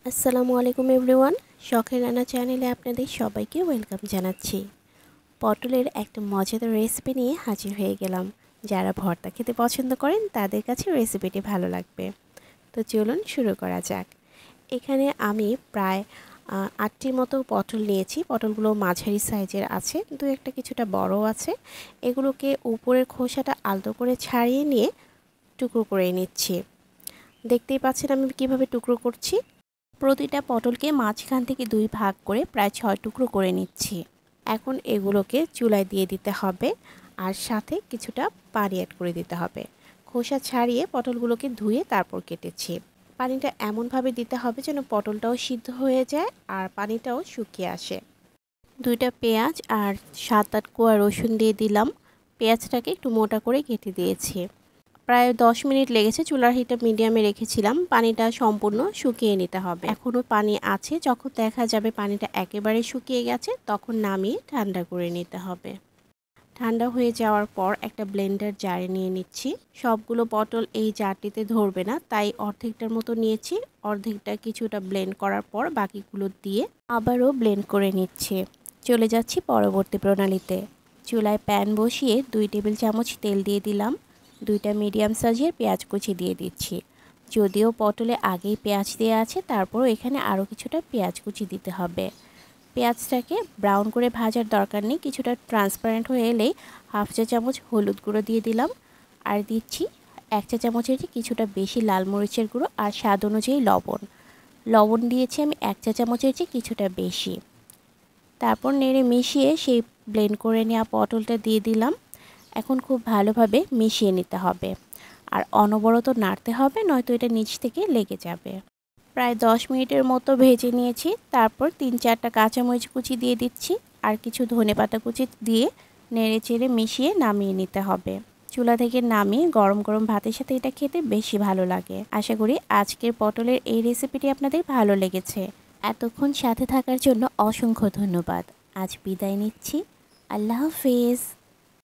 আসসালামু আলাইকুম এভরিওয়ান। শখের রান্না চ্যানেলে আপনাদের সবাইকে ওয়েলকাম জানাচ্ছি। পটলের একটা মজাদার রেসিপি নিয়ে হাজির হয়ে গেলাম। যারা ভর্তা খেতে পছন্দ করেন তাদের কাছে রেসিপিটি ভালো লাগবে। তো চলুন শুরু করা যাক। এখানে আমি প্রায় 8টির মতো পটল নিয়েছি। পটলগুলো মাঝারি সাইজের আছে, দু একটা কিছুটা বড় আছে। এগুলোকে উপরের খোসাটা আলতো করে ছাড়িয়ে নিয়ে টুকরো করে নিচ্ছি। দেখতেই পাচ্ছেন আমি কিভাবে টুকরো করছি। প্রতিটা পটলকে মাঝখান থেকে 2 ভাগ করে প্রায় 6 টুকরো করে নিচ্ছি। এখন এগুলোকে চুলায় দিয়ে দিতে হবে আর সাথে কিছুটা পানি অ্যাড করে দিতে হবে। খোসা ছাড়িয়ে পটলগুলোকে ধুয়ে তারপর কেটেছি। পানিটা এমনভাবে দিতে হবে যেন পটলটাও সিদ্ধ হয়ে যায় আর পানিটাও শুকিয়ে আসে। 2টা পেঁয়াজ আর 7-8 কোয়া রসুন দিয়ে দিলাম। পেঁয়াজটাকে একটু মোটা করে কেটে দিয়েছি। প্রায় 10 মিনিট লেগেছে। চুলার হিটটা মিডিয়ামে রেখেছিলাম। পানিটা সম্পূর্ণ শুকিয়ে নিতে হবে। এখনও পানি আছে। যখন দেখা যাবে পানিটা একেবারে শুকিয়ে গেছে তখন নামিয়ে ঠান্ডা করে নিতে হবে। ঠান্ডা হয়ে যাওয়ার পর একটা ব্লেন্ডার জারে নিয়ে নিচ্ছি। সবগুলো পটল এই জারটিতে ধরবে না, তাই অর্ধেকটার মতো নিয়েছি। অর্ধেকটা কিছুটা ব্লেন্ড করার পর বাকিগুলো দিয়ে আবারও ব্লেন্ড করে নিচ্ছি। চলে যাচ্ছি পরবর্তী প্রণালীতে। চুলায় প্যান বসিয়ে 2 টেবিল চামচ তেল দিয়ে দিলাম। 2টা মিডিয়াম সাইজের পেঁয়াজ কুচি দিয়ে দিচ্ছি। যদিও পটলে আগেই পেঁয়াজ দেওয়া আছে, তারপরও এখানে আরও কিছুটা পেঁয়াজ কুচি দিতে হবে। পেঁয়াজটাকে ব্রাউন করে ভাজার দরকার নেই। কিছুটা ট্রান্সপারেন্ট হয়ে এলেই 1/2 চা চামচ হলুদ গুঁড়ো দিয়ে দিলাম আর দিচ্ছি 1 চা চামচের কিছুটা বেশি লাল মরিচের গুঁড়ো আর স্বাদ অনুযায়ী লবণ দিয়েছি আমি 1 চা চামচের কিছুটা বেশি। তারপর নেড়ে মিশিয়ে সেই ব্লেন্ড করে নেওয়া পটলটা দিয়ে দিলাম। এখন খুব ভালোভাবে মিশিয়ে নিতে হবে আর অনবরত নাড়তে হবে, নয়তো এটা নিচ থেকে লেগে যাবে। প্রায় 10 মিনিটের মতো ভেজে নিয়েছি। তারপর 3-4টা কাঁচামরিচ কুচি দিয়ে দিচ্ছি আর কিছু ধনেপাতা কুচি দিয়ে নেড়ে চেড়ে মিশিয়ে নামিয়ে নিতে হবে। চুলা থেকে নামিয়ে গরম গরম ভাতের সাথে এটা খেতে বেশি ভালো লাগে। আশা করি আজকের পটলের এই রেসিপিটি আপনাদের ভালো লেগেছে। এতক্ষণ সাথে থাকার জন্য অসংখ্য ধন্যবাদ। আজ বিদায় নিচ্ছি। আল্লাহ হাফেজ।